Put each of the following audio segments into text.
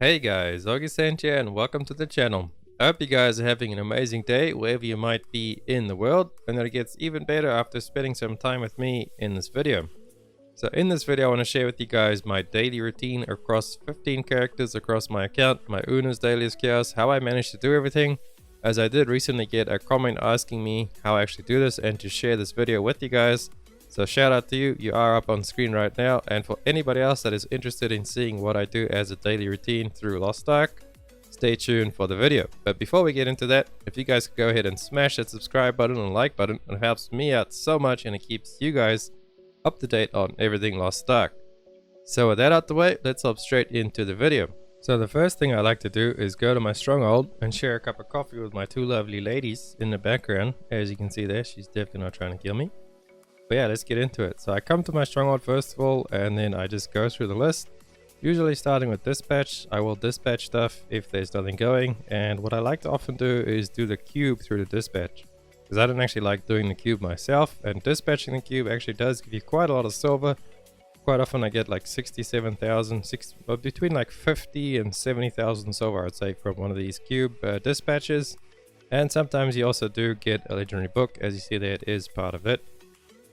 Hey guys, August here and welcome to the channel. I hope you guys are having an amazing day wherever you might be in the world, and that it gets even better after spending some time with me in this video. So in this video I want to share with you guys my daily routine across 15 characters across my account, my Una's Dailiest Chaos, how I managed to do everything, as I did recently get a comment asking me how I actually do this and to share this video with you guys. So shout out to you, you are up on screen right now, and for anybody else that is interested in seeing what I do as a daily routine through Lost Ark, stay tuned for the video. But before we get into that, if you guys could go ahead and smash that subscribe button and like button, it helps me out so much and it keeps you guys up to date on everything Lost Ark. So with that out the way, let's hop straight into the video. So the first thing I like to do is go to my stronghold and share a cup of coffee with my two lovely ladies in the background. As you can see there, she's definitely not trying to kill me. But yeah, let's get into it. So I come to my stronghold first of all, and then I just go through the list. Usually starting with dispatch, I will dispatch stuff if there's nothing going. And what I like to often do is do the cube through the dispatch, because I don't actually like doing the cube myself. And dispatching the cube actually does give you quite a lot of silver. Quite often I get like 67,000, between like 50 and 70,000 silver, I'd say, from one of these cube dispatches. And sometimes you also do get a legendary book. As you see there, it is part of it.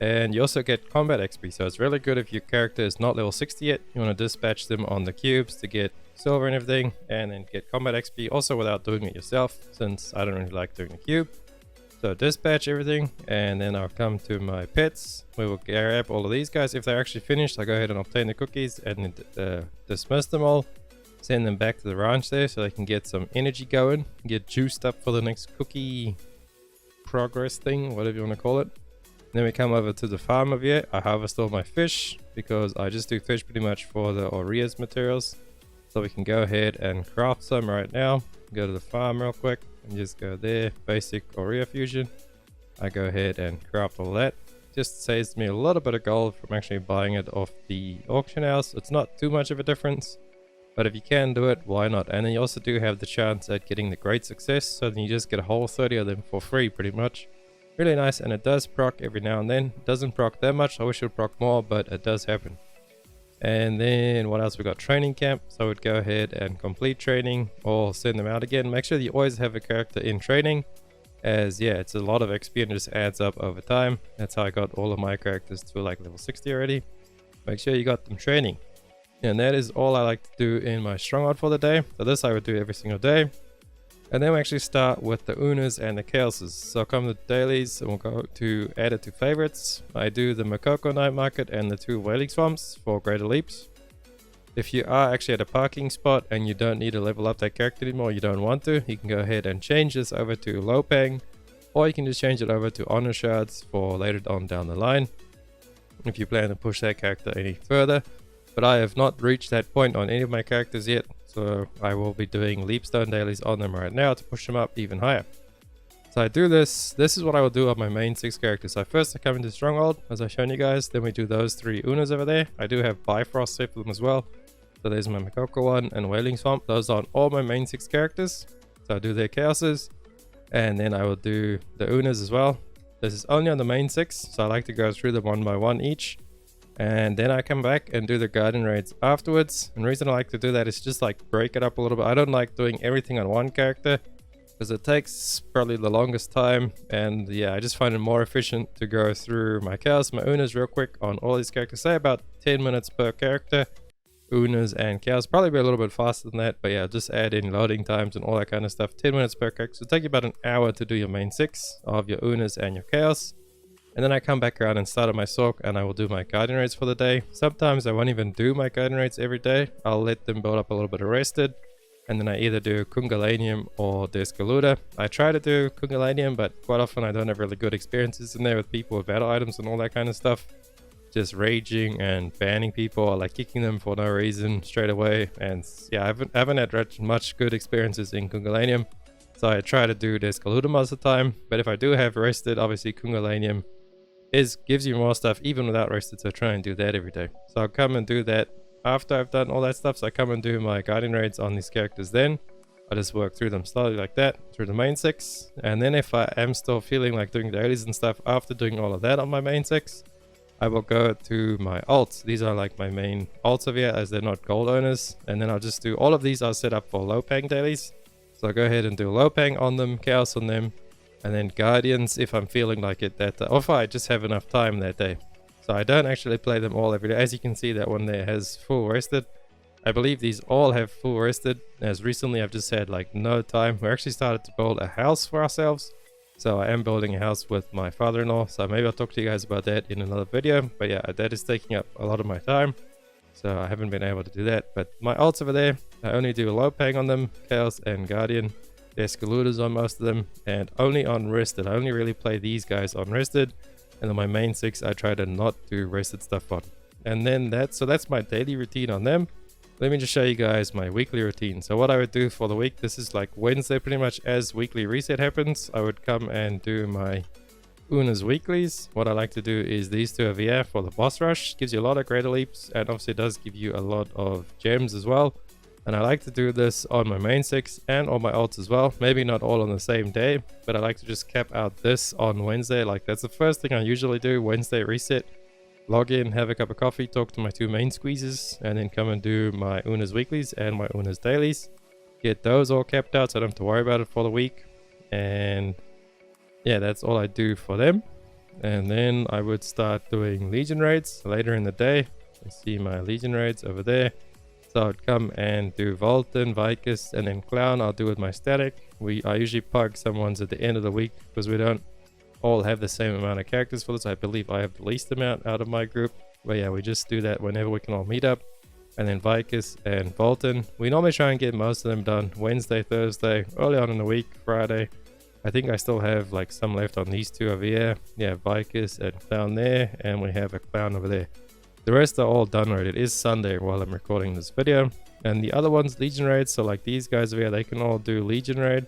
And you also get combat XP, so it's really good if your character is not level 60 yet. You want to dispatch them on the cubes to get silver and everything, and then get combat XP also without doing it yourself, since I don't really like doing the cube. So dispatch everything, and then I'll come to my pets. We will grab all of these guys. If they're actually finished, I go ahead and obtain the cookies and dismiss them all. Send them back to the ranch there so they can get some energy going, get juiced up for the next cookie progress thing, whatever you want to call it. Then we come over to the farm over here. I harvest all my fish because I just do fish pretty much for the Aurea's materials. So we can go ahead and craft some right now. Go to the farm real quick and just go there. Basic Aurea fusion. I go ahead and craft all that. Just saves me a little bit of gold from actually buying it off the auction house. It's not too much of a difference, but if you can do it, why not? And then you also do have the chance at getting the great success. So then you just get a whole 30 of them for free pretty much. Really nice, and it does proc every now and then. It doesn't proc that much. I wish it would proc more, but it does happen. And then what else? We got training camp, so I would go ahead and complete training or send them out again. Make sure that you always have a character in training, as yeah, it's a lot of XP and it just adds up over time. That's how I got all of my characters to like level 60 already. Make sure you got them training. And that is all I like to do in my stronghold for the day. So this I would do every single day. And then we actually start with the Unas and the Chaoses. So I'll come to the dailies and we'll go to add it to favorites. I do the Makoko Night Market and the 2 Wailing Swamps for greater leaps. If you are actually at a parking spot and you don't need to level up that character anymore, you don't want to, you can go ahead and change this over to Lopang, or you can just change it over to Honor Shards for later on down the line, if you plan to push that character any further. But I have not reached that point on any of my characters yet, so I will be doing Leapstone dailies on them right now to push them up even higher. So I do this is what I will do on my main 6 characters. So first I come into Stronghold, as I've shown you guys, then we do those 3 Unas over there. I do have Bifrost set for them as well. So there's my Makoko one and Wailing Swamp. Those are on all my main 6 characters. So I do their Chaoses, and then I will do the Unas as well. This is only on the main 6, so I like to go through them one by one each. And then I come back and do the Guardian Raids afterwards. And the reason I like to do that is just like break it up a little bit. I don't like doing everything on one character because it takes probably the longest time. And yeah, I just find it more efficient to go through my Chaos, my Unas real quick on all these characters. Say about 10 minutes per character. Unas and Chaos, probably be a little bit faster than that. But yeah, just add in loading times and all that kind of stuff. 10 minutes per character. So it'll take you about an hour to do your main 6 of your Unas and your Chaos. And then I come back around and start on my Sork and I will do my Guardian Raids for the day. Sometimes I won't even do my Guardian Raids every day. I'll let them build up a little bit of rested. And then I either do Kungalanium or Descaluda. I try to do Kungalanium, but quite often I don't have really good experiences in there with people with battle items and all that kind of stuff. Just raging and banning people or like kicking them for no reason straight away. And yeah, I haven't had much good experiences in Kungalanium. So I try to do Descaluda most of the time. But if I do have rested, obviously Kungalanium gives you more stuff even without rested, so try and do that every day. So I'll come and do that after I've done all that stuff. So I come and do my Guardian Raids on these characters then. I just work through them slowly like that through the main 6, and then if I am still feeling like doing dailies and stuff after doing all of that on my main 6, I will go to my alts. These are like my main alts over here as they're not gold owners. And then I'll just do all of these are set up for low paying dailies. So I'll go ahead and do low paying on them, chaos on them, and then guardians if I'm feeling like it that day, or if I just have enough time that day. So I don't actually play them all every day. As you can see, that one there has full rested. I believe these all have full rested, as recently I've just had like no time. We actually started to build a house for ourselves. So I am building a house with my father-in-law. So maybe I'll talk to you guys about that in another video. But yeah, that is taking up a lot of my time. So I haven't been able to do that. But my alts over there, I only do low paying on them, chaos and guardian. There's Galudas on most of them, and only on rested. I only really play these guys on rested, and on my main 6 I try to not do rested stuff on. And then that's my daily routine on them. Let me just show you guys my weekly routine. So what I would do for the week, this is like Wednesday pretty much. As weekly reset happens, I would come and do my Una's weeklies. What I like to do is these two over here for the boss rush. Gives you a lot of greater leaps, and obviously it does give you a lot of gems as well. And I like to do this on my main 6 and on my alts as well. Maybe not all on the same day, but I like to just cap out this on Wednesday. Like that's the first thing I usually do, Wednesday reset. Log in, have a cup of coffee, talk to my 2 main squeezes, and then come and do my Una's weeklies and my Una's dailies. Get those all capped out so I don't have to worry about it for the week. And yeah, that's all I do for them. And then I would start doing Legion raids later in the day. You see my Legion raids over there. So I'd come and do Volton, Vicus, and then Clown I'll do with my static. I usually pug some ones at the end of the week because we don't all have the same amount of characters for this. I believe I have the least amount out of my group. But yeah, we just do that whenever we can all meet up. And then Vicus and Volton. We normally try and get most of them done Wednesday, Thursday, early on in the week, Friday. I think I still have like some left on these 2 over here. Yeah, Vicus and Clown there, and we have a Clown over there. The rest are all done right. It is Sunday while I'm recording this video. And the other ones, Legion raids. So like these guys over here, they can all do Legion raid.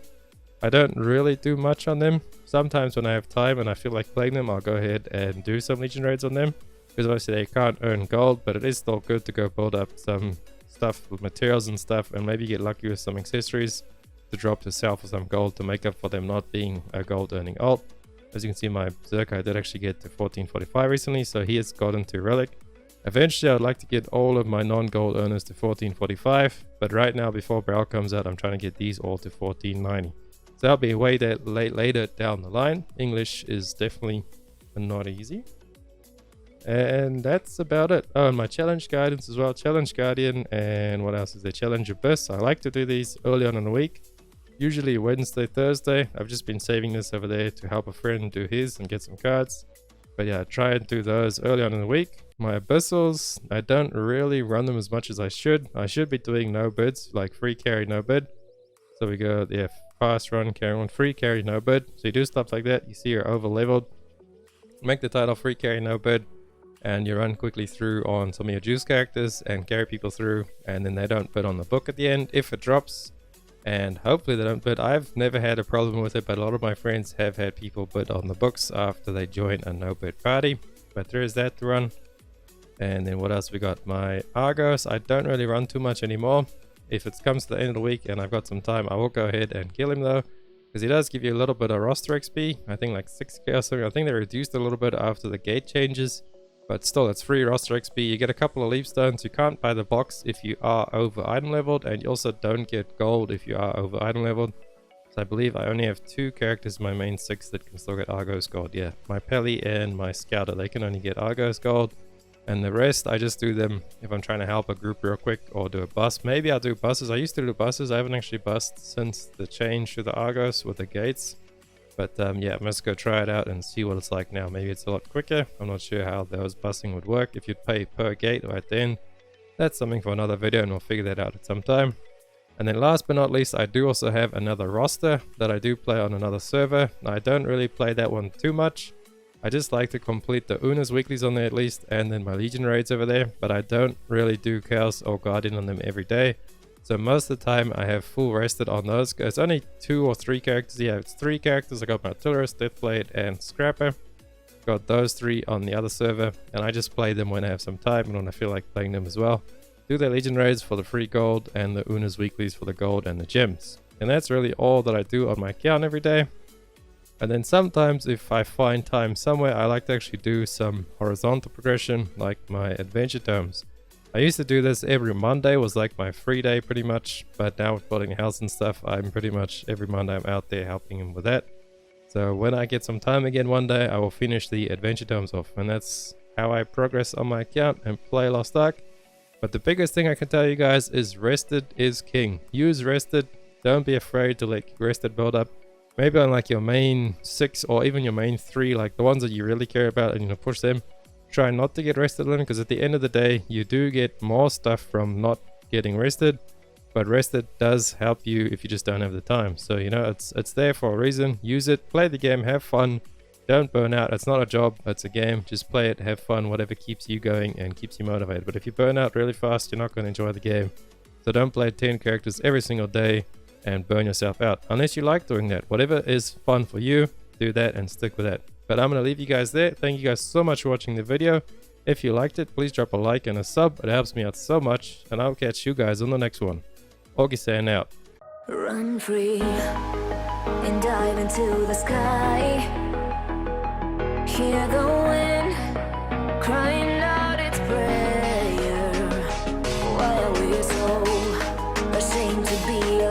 I don't really do much on them. Sometimes when I have time and I feel like playing them, I'll go ahead and do some Legion raids on them. Because obviously they can't earn gold, but it is still good to go build up some stuff with materials and stuff. And maybe get lucky with some accessories to drop yourself for some gold to make up for them not being a gold earning alt. As you can see, my Berserker did actually get to 1445 recently, so he has gotten to Relic. Eventually, I'd like to get all of my non-gold earners to 1445, but right now, before Brawl comes out, I'm trying to get these all to 1490. So that'll be way that later down the line. English is definitely not easy. And that's about it. Oh, and my challenge guidance as well. Challenge Guardian, and what else is there? Challenge Abyss. I like to do these early on in the week. Usually Wednesday, Thursday. I've just been saving this over there to help a friend do his and get some cards. But yeah, try and do those early on in the week. My Abyssals, I don't really run them as much as I should. I should be doing no bids, like free carry, no bid. So we go, yeah, fast run, carry one, free carry, no bid. So you do stuff like that. You see you're over leveled. Make the title free carry, no bid. And you run quickly through on some of your juice characters and carry people through. And then they don't bid on the book at the end if it drops. And hopefully they don't bid. I've never had a problem with it, but a lot of my friends have had people bid on the books after they join a no bid party. But there is that to run. And then what else we got? My Argos, I don't really run too much anymore. If it comes to the end of the week and I've got some time, I will go ahead and kill him though, because he does give you a little bit of roster XP. I think like 6k or something. I think they reduced a little bit after the gate changes, but still it's free roster XP. You get a couple of leap stones. You can't buy the box if you are over item leveled, and you also don't get gold if you are over item leveled. So I believe I only have 2 characters in my main 6 that can still get Argos gold. Yeah, my Pelly and my Scouter, they can only get Argos gold. And the rest, I just do them if I'm trying to help a group real quick or do a bus. Maybe I'll do buses. I used to do buses. I haven't actually bussed since the change to the Argos with the gates. But yeah, I must go try it out and see what it's like now. Maybe it's a lot quicker. I'm not sure how those busing would work. If you'd pay per gate right then, that's something for another video and we'll figure that out at some time. And then last but not least, I do also have another roster that I do play on another server. Now, I don't really play that one too much. I just like to complete the Una's weeklies on there at least, and then my Legion raids over there, but I don't really do Chaos or Guardian on them every day. So most of the time I have full rested on those. It's only 2 or 3 characters. Yeah, it's 3 characters. I got my Artillerist, Deathblade, and Scrapper. Got those 3 on the other server, and I just play them when I have some time and when I feel like playing them as well. Do their Legion raids for the free gold and the Una's weeklies for the gold and the gems. And that's really all that I do on my account every day. And then sometimes if I find time somewhere, I like to actually do some horizontal progression like my adventure tomes. I used to do this every Monday, was like my free day pretty much, but now with building a house and stuff, I'm pretty much every Monday I'm out there helping him with that. So when I get some time again one day, I will finish the adventure tomes off, and that's how I progress on my account and play Lost Ark. But the biggest thing I can tell you guys is rested is king. Use rested, don't be afraid to let rested build up. Maybe on like your main 6 or even your main 3, like the ones that you really care about and you know push them. Try not to get rested in, because at the end of the day you do get more stuff from not getting rested, but rested does help you if you just don't have the time. So you know, it's there for a reason. Use it, play the game, have fun, don't burn out. It's not a job, it's a game. Just play it, have fun, whatever keeps you going and keeps you motivated. But if you burn out really fast, you're not going to enjoy the game. So don't play 10 characters every single day and burn yourself out unless you like doing that. Whatever is fun for you, do that and stick with that. But I'm going to leave you guys there. Thank you guys so much for watching the video. If you liked it, please drop a like and a sub. It helps me out so much. And I'll catch you guys on the next one. Augie out. Run free and dive into the sky. Hear the wind crying.